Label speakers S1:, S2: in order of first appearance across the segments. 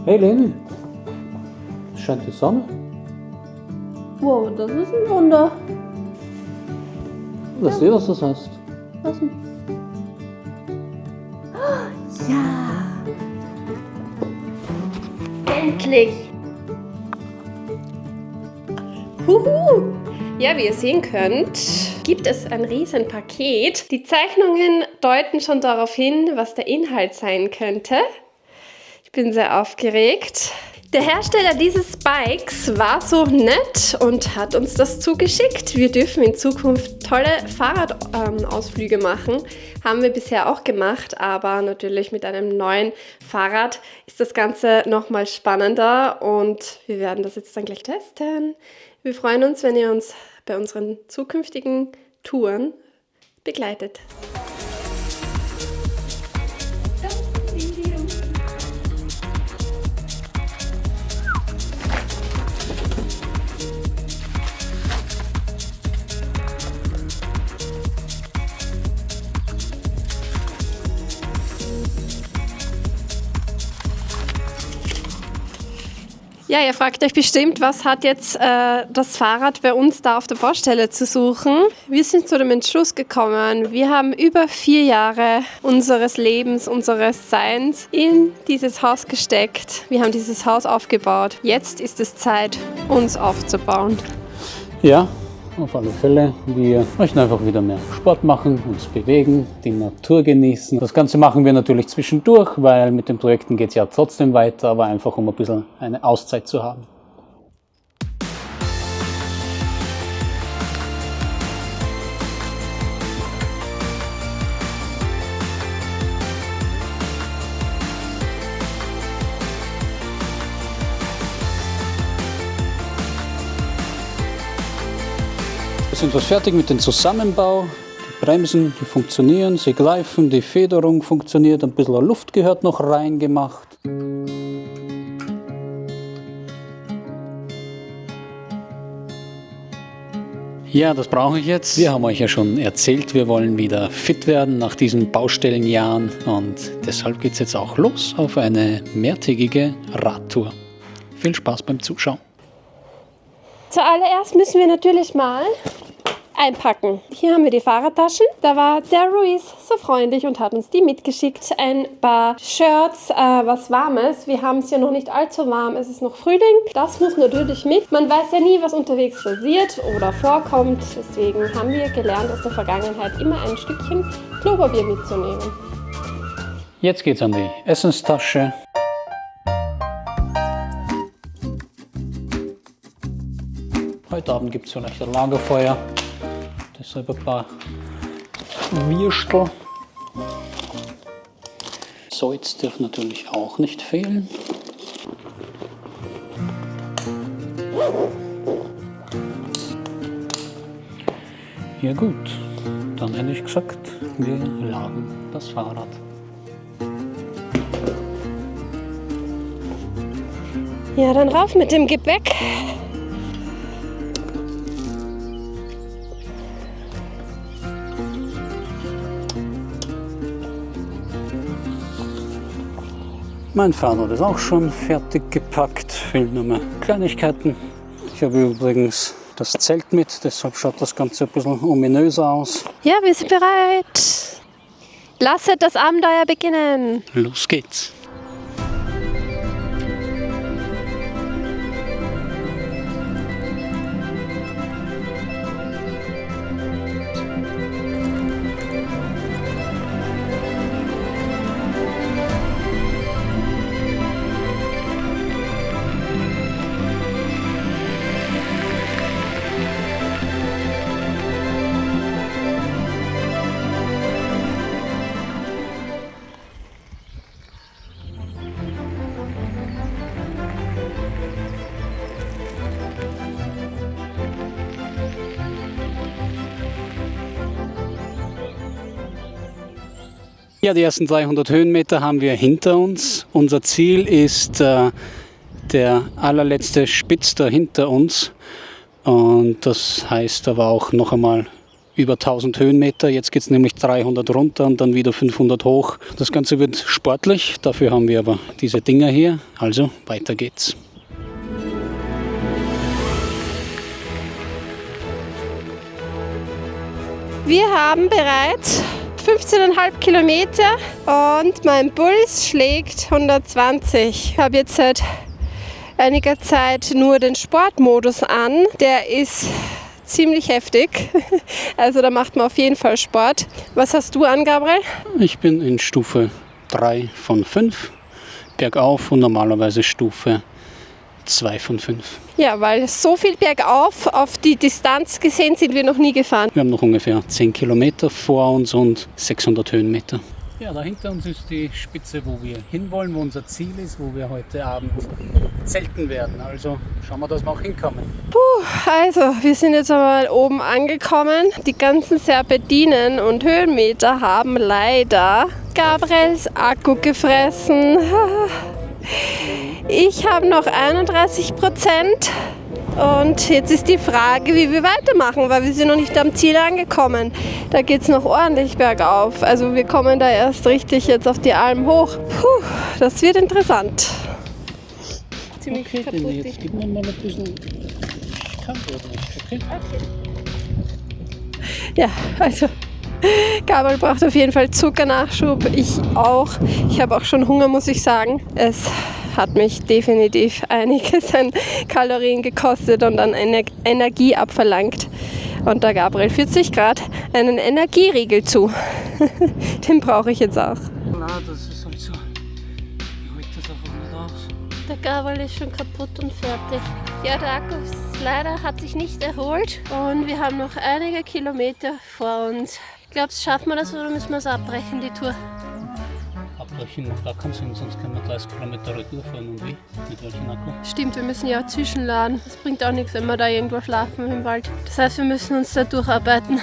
S1: Hey Leni, es scheint die Sonne.
S2: Wow, das ist ein Wunder.
S1: Lass dir, was das heißt.
S2: Was denn? Ja! Endlich! Huhu! Ja, wie ihr sehen könnt, gibt es ein riesen Paket. Die Zeichnungen deuten schon darauf hin, was der Inhalt sein könnte. Ich bin sehr aufgeregt. Der Hersteller dieses Bikes war so nett und hat uns das zugeschickt. Wir dürfen in Zukunft tolle Fahrradausflüge machen. Haben wir bisher auch gemacht, aber natürlich mit einem neuen Fahrrad ist das Ganze nochmal spannender und wir werden das jetzt dann gleich testen. Wir freuen uns, wenn ihr uns bei unseren zukünftigen Touren begleitet. Ja, ihr fragt euch bestimmt, was hat jetzt das Fahrrad bei uns da auf der Baustelle zu suchen? Wir sind zu dem Entschluss gekommen, wir haben über 4 Jahre unseres Lebens, unseres Seins in dieses Haus gesteckt. Wir haben dieses Haus aufgebaut. Jetzt ist es Zeit, uns aufzubauen.
S1: Ja, auf alle Fälle. Wir möchten einfach wieder mehr Sport machen, uns bewegen, die Natur genießen. Das Ganze machen wir natürlich zwischendurch, weil mit den Projekten geht es ja trotzdem weiter, aber einfach um ein bisschen eine Auszeit zu haben. Wir sind fast fertig mit dem Zusammenbau. Die Bremsen, die funktionieren, sie greifen, die Federung funktioniert, ein bisschen Luft gehört noch reingemacht. Ja, das brauche ich jetzt. Wir haben euch ja schon erzählt, wir wollen wieder fit werden nach diesen Baustellenjahren und deshalb geht es jetzt auch los auf eine mehrtägige Radtour. Viel Spaß beim Zuschauen.
S2: Zuallererst müssen wir natürlich mal einpacken. Hier haben wir die Fahrradtaschen. Da war der Ruiz so freundlich und hat uns die mitgeschickt. Ein paar Shirts, was Warmes. Wir haben es ja noch nicht allzu warm. Es ist noch Frühling. Das muss natürlich mit. Man weiß ja nie, was unterwegs passiert oder vorkommt. Deswegen haben wir gelernt aus der Vergangenheit, immer ein Stückchen Klopapier mitzunehmen.
S1: Jetzt geht's an die Essenstasche. Heute Abend gibt es vielleicht ein Lagerfeuer. Deshalb ein paar Würstel. Salz darf natürlich auch nicht fehlen. Ja gut, dann hätte ich gesagt, wir laden das Fahrrad.
S2: Ja, dann rauf mit dem Gepäck.
S1: Mein Fahrrad ist auch schon fertig gepackt, fehlen nur mehr Kleinigkeiten. Ich habe übrigens das Zelt mit, deshalb schaut das Ganze ein bisschen ominöser aus.
S2: Ja, wir sind bereit. Lasset das Abenteuer beginnen.
S1: Los geht's. Ja, die ersten 300 Höhenmeter haben wir hinter uns. Unser Ziel ist der allerletzte Spitz da hinter uns. Und das heißt aber auch noch einmal über 1000 Höhenmeter. Jetzt geht es nämlich 300 runter und dann wieder 500 hoch. Das Ganze wird sportlich, dafür haben wir aber diese Dinger hier. Also weiter geht's.
S2: Wir haben bereits 15,5 Kilometer und mein Puls schlägt 120. Ich habe jetzt seit einiger Zeit nur den Sportmodus an. Der ist ziemlich heftig. Also da macht man auf jeden Fall Sport. Was hast du an, Gabriel?
S1: Ich bin in Stufe 3 von 5 bergauf und normalerweise Stufe 2 von 5.
S2: Ja, weil so viel bergauf auf die Distanz gesehen sind wir noch nie gefahren.
S1: Wir haben noch ungefähr 10 Kilometer vor uns und 600 Höhenmeter. Ja, da hinter uns ist die Spitze, wo wir hinwollen, wo unser Ziel ist, wo wir heute Abend zelten werden. Also schauen wir, dass wir auch hinkommen.
S2: Also, wir sind jetzt einmal oben angekommen. Die ganzen Serpentinen und Höhenmeter haben leider Gabriels Akku gefressen. Ich habe noch 31%. Und jetzt ist die Frage, wie wir weitermachen, weil wir sind noch nicht am Ziel angekommen. Da geht es noch ordentlich bergauf. Also wir kommen da erst richtig jetzt auf die Alm hoch. Puh, das wird interessant. Ziemlich
S1: okay,
S2: kaputt.
S1: Jetzt geben wir mal ein bisschen Kante, okay?
S2: Ja, also Gabriel braucht auf jeden Fall Zuckernachschub. Ich auch. Ich habe auch schon Hunger, muss ich sagen. Es hat mich definitiv einiges an Kalorien gekostet und an Energie abverlangt. Und der Gabriel führt sich gerade einen Energieriegel zu. Den brauche ich jetzt auch.
S1: Na, das ist halt so. Ich halte das einfach nicht aus.
S2: Der Gabriel ist schon kaputt und fertig. Ja, der Akku leider hat sich nicht erholt und wir haben noch einige Kilometer vor uns. Ich glaube, schaffen wir das oder müssen wir es abbrechen, die Tour?
S1: Abbrechen macht gar keinen Sinn, sonst können wir 30 Kilometer retour fahren und wie? Mit welchem Akku?
S2: Stimmt, wir müssen ja zwischenladen. Das bringt auch nichts, wenn wir da irgendwo schlafen im Wald. Das heißt, wir müssen uns da durcharbeiten.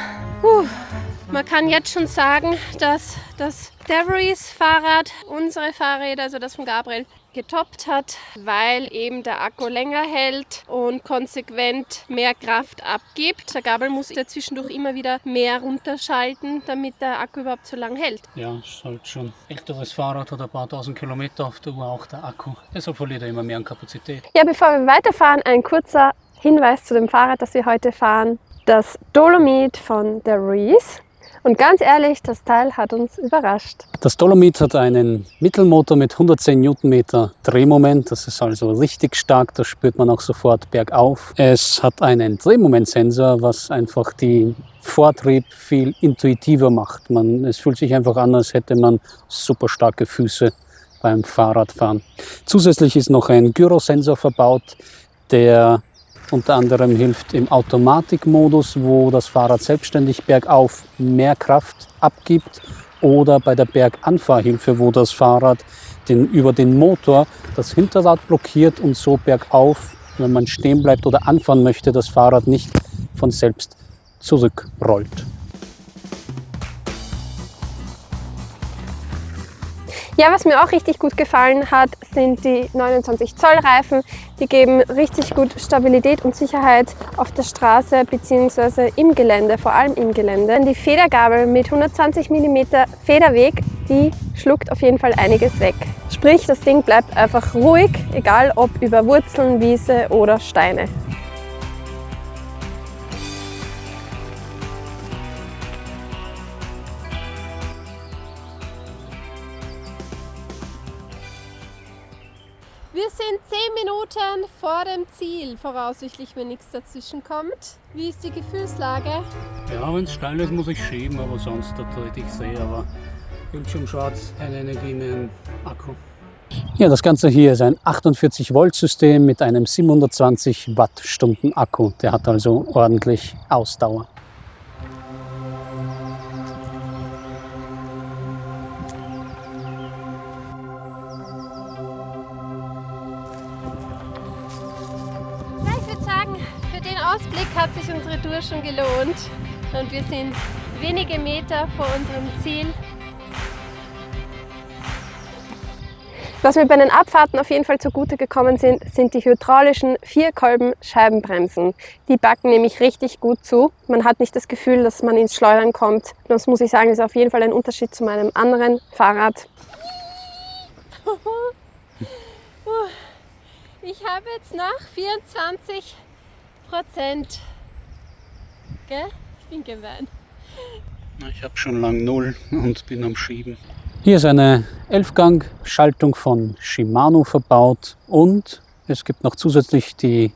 S2: Man kann jetzt schon sagen, dass das Deveries-Fahrrad unsere Fahrräder, also das von Gabriel, getoppt hat, weil eben der Akku länger hält und konsequent mehr Kraft abgibt. Der Gabriel muss ja zwischendurch immer wieder mehr runterschalten, damit der Akku überhaupt so lange hält.
S1: Ja, ist halt schon älteres Fahrrad, hat ein paar tausend Kilometer auf der Uhr, auch der Akku. Deshalb verliert er immer mehr an Kapazität.
S2: Ja, bevor wir weiterfahren, ein kurzer Hinweis zu dem Fahrrad, das wir heute fahren. Das Dolomit von Deveries. Und ganz ehrlich, das Teil hat uns überrascht.
S1: Das Dolomit hat einen Mittelmotor mit 110 Newtonmeter Drehmoment. Das ist also richtig stark, das spürt man auch sofort bergauf. Es hat einen Drehmomentsensor, was einfach den Vortrieb viel intuitiver macht. Es fühlt sich einfach an, als hätte man super starke Füße beim Fahrradfahren. Zusätzlich ist noch ein Gyrosensor verbaut, der unter anderem hilft im Automatikmodus, wo das Fahrrad selbstständig bergauf mehr Kraft abgibt, oder bei der Berganfahrhilfe, wo das Fahrrad über den Motor das Hinterrad blockiert und so bergauf, wenn man stehen bleibt oder anfahren möchte, das Fahrrad nicht von selbst zurückrollt.
S2: Ja, was mir auch richtig gut gefallen hat, sind die 29 Zoll Reifen. Die geben richtig gut Stabilität und Sicherheit auf der Straße bzw. im Gelände, vor allem im Gelände. Die Federgabel mit 120 mm Federweg, die schluckt auf jeden Fall einiges weg. Sprich, das Ding bleibt einfach ruhig, egal ob über Wurzeln, Wiese oder Steine. Wir sind 10 Minuten vor dem Ziel, voraussichtlich, wenn nichts dazwischen kommt. Wie ist die Gefühlslage?
S1: Ja, wenn es steil ist, muss ich schieben, aber sonst da ich sehe, aber Bildschirm schwarz, keine Energie mehr im Akku. Ja, das Ganze hier ist ein 48 Volt System mit einem 720 Wattstunden Akku. Der hat also ordentlich Ausdauer.
S2: Für den Ausblick hat sich unsere Tour schon gelohnt und wir sind wenige Meter vor unserem Ziel. Was mir bei den Abfahrten auf jeden Fall zugute gekommen sind die hydraulischen 4-Kolben-Scheibenbremsen. Die backen nämlich richtig gut zu. Man hat nicht das Gefühl, dass man ins Schleudern kommt. Das muss ich sagen, ist auf jeden Fall ein Unterschied zu meinem anderen Fahrrad. Ich habe jetzt noch 24%. Gell? Ich bin gemein.
S1: Ich habe schon lang 0 und bin am Schieben. Hier ist eine 11-Gang-Schaltung von Shimano verbaut und es gibt noch zusätzlich die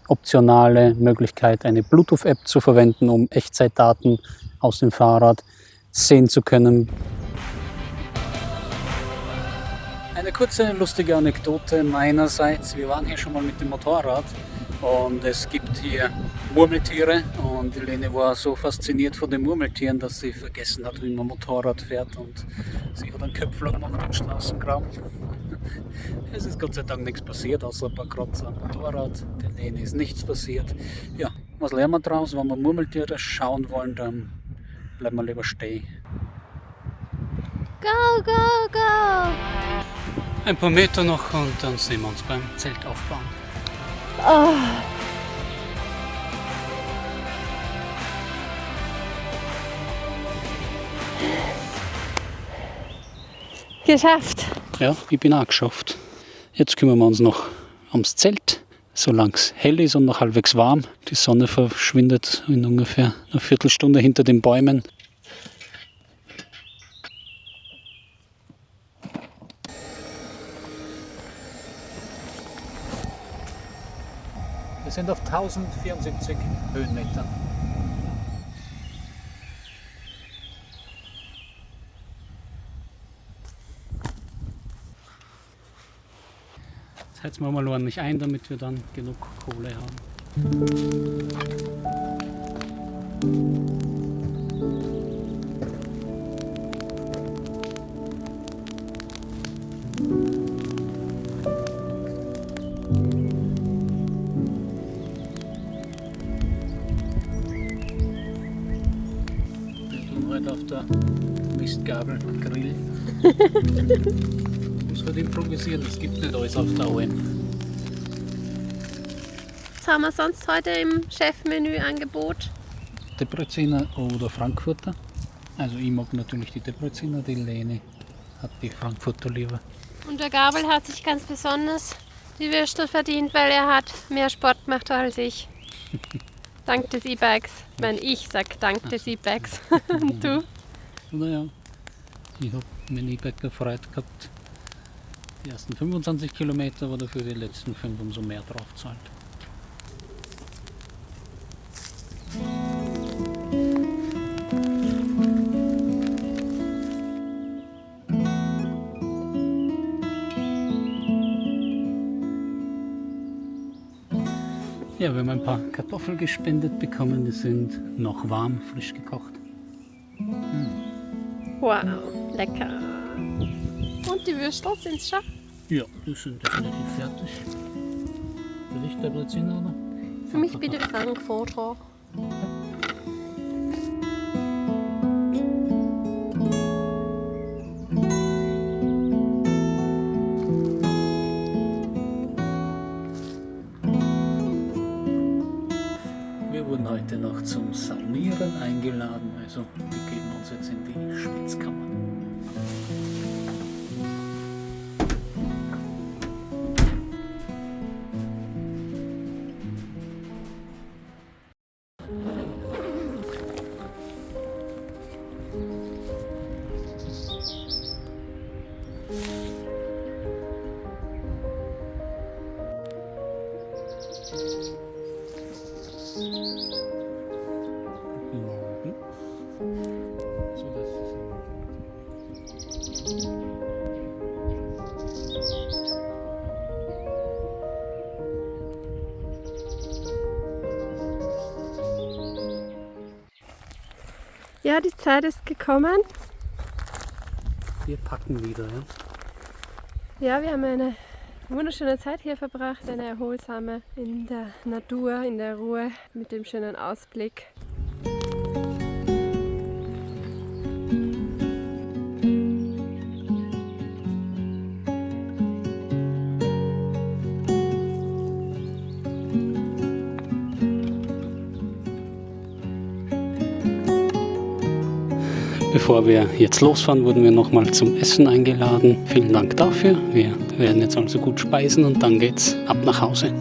S1: optionale Möglichkeit, eine Bluetooth-App zu verwenden, um Echtzeitdaten aus dem Fahrrad sehen zu können. Eine kurze lustige Anekdote meinerseits. Wir waren hier schon mal mit dem Motorrad und es gibt hier Murmeltiere und Helene war so fasziniert von den Murmeltieren, dass sie vergessen hat, wie man Motorrad fährt und sie hat einen Köpfler gemacht im Straßengraben. Es ist Gott sei Dank nichts passiert, außer ein paar Kratzer am Motorrad. Der Helene ist nichts passiert. Ja, was lernen wir draus? Wenn wir Murmeltiere schauen wollen, dann bleiben wir lieber stehen.
S2: Go, go, go!
S1: Ein paar Meter noch und dann sehen wir uns beim Zelt aufbauen.
S2: Oh. Geschafft!
S1: Ja, ich bin auch geschafft. Jetzt kümmern wir uns noch ums Zelt, solange es hell ist und noch halbwegs warm. Die Sonne verschwindet in ungefähr einer Viertelstunde hinter den Bäumen. Wir sind auf 1074 Höhenmetern. Jetzt heizen wir mal ordentlich ein, damit wir dann genug Kohle haben. Auf der Mistgabel grillen. Muss halt improvisieren, es gibt nicht alles auf der OM.
S2: Was haben wir sonst heute im Chefmenü-Angebot?
S1: Debreciner oder Frankfurter. Also ich mag natürlich die Debreciner, die Lene hat die Frankfurter lieber.
S2: Und der Gabel hat sich ganz besonders die Würstel verdient, weil er hat mehr Sport gemacht als ich. Dank des E-Bikes. Ich sag dank des E-Bikes. Und du?
S1: Naja, ich habe mein E-Bike gefreut gehabt. Die ersten 25 Kilometer, aber dafür die letzten 5 umso mehr drauf zahlt. Ja, wir haben ein paar Kartoffeln gespendet bekommen, die sind noch warm, frisch gekocht.
S2: Wow, lecker. Und die Würstel sind's schon?
S1: Ja, die sind definitiv fertig. Für dich Debreciner, oder?
S2: Für mich bitte Frankfurter.
S1: Wir wurden heute noch zum Saunieren eingeladen, also wir begeben uns jetzt in die Schwitzkammer.
S2: Ja, die Zeit ist gekommen.
S1: Wir packen wieder, ja.
S2: Ja, wir haben eine wunderschöne Zeit hier verbracht, eine erholsame in der Natur, in der Ruhe, mit dem schönen Ausblick.
S1: Bevor wir jetzt losfahren, wurden wir nochmal zum Essen eingeladen. Vielen Dank dafür. Wir werden jetzt also gut speisen und dann geht's ab nach Hause.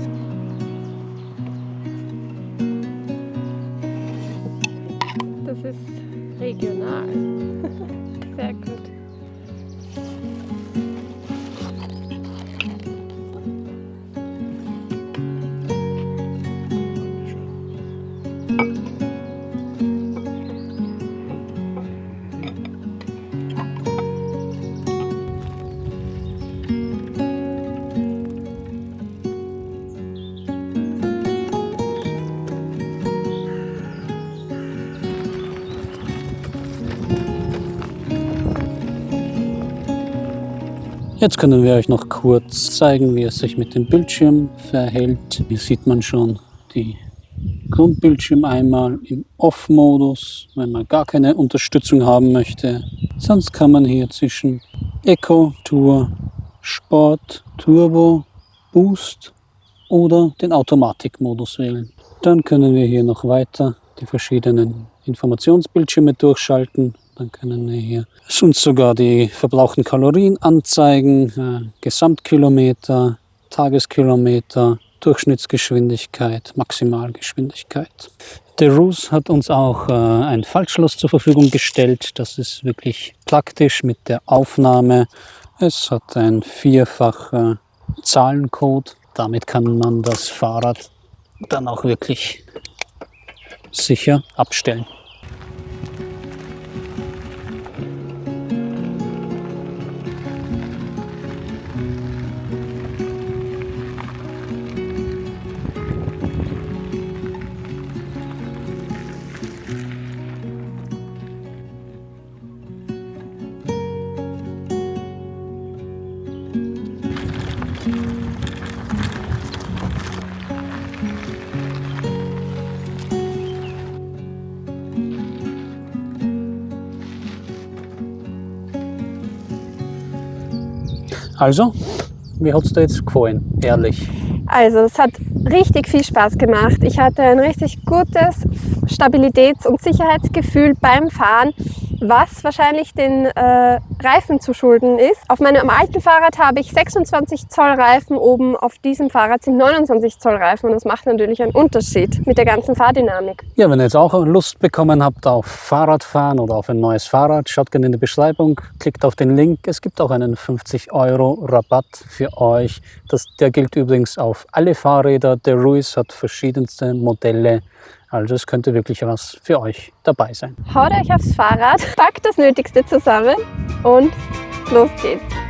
S2: Das ist regional. Sehr gut.
S1: Jetzt können wir euch noch kurz zeigen, wie es sich mit dem Bildschirm verhält. Hier sieht man schon die Grundbildschirm einmal im Off-Modus, wenn man gar keine Unterstützung haben möchte. Sonst kann man hier zwischen Eco, Tour, Sport, Turbo, Boost oder den Automatikmodus wählen. Dann können wir hier noch weiter die verschiedenen Informationsbildschirme durchschalten. Dann können wir hier uns sogar die verbrauchten Kalorien anzeigen, Gesamtkilometer, Tageskilometer, Durchschnittsgeschwindigkeit, Maximalgeschwindigkeit. Der Roos hat uns auch ein Faltschloss zur Verfügung gestellt. Das ist wirklich praktisch mit der Aufnahme. Es hat ein 4-fach Zahlencode. Damit kann man das Fahrrad dann auch wirklich sicher abstellen. Also, wie hat es dir jetzt gefallen? Ehrlich.
S2: Also es hat richtig viel Spaß gemacht. Ich hatte ein richtig gutes Stabilitäts- und Sicherheitsgefühl beim Fahren, was wahrscheinlich den Reifen zu schulden ist. Auf meinem alten Fahrrad habe ich 26 Zoll Reifen, oben auf diesem Fahrrad sind 29 Zoll Reifen und das macht natürlich einen Unterschied mit der ganzen Fahrdynamik.
S1: Ja, wenn ihr jetzt auch Lust bekommen habt auf Fahrradfahren oder auf ein neues Fahrrad, schaut gerne in die Beschreibung, klickt auf den Link. Es gibt auch einen 50€ Rabatt für euch. Der gilt übrigens auf alle Fahrräder. Der Roos hat verschiedenste Modelle. Also es könnte wirklich was für euch dabei sein.
S2: Haut euch aufs Fahrrad, packt das Nötigste zusammen und los geht's.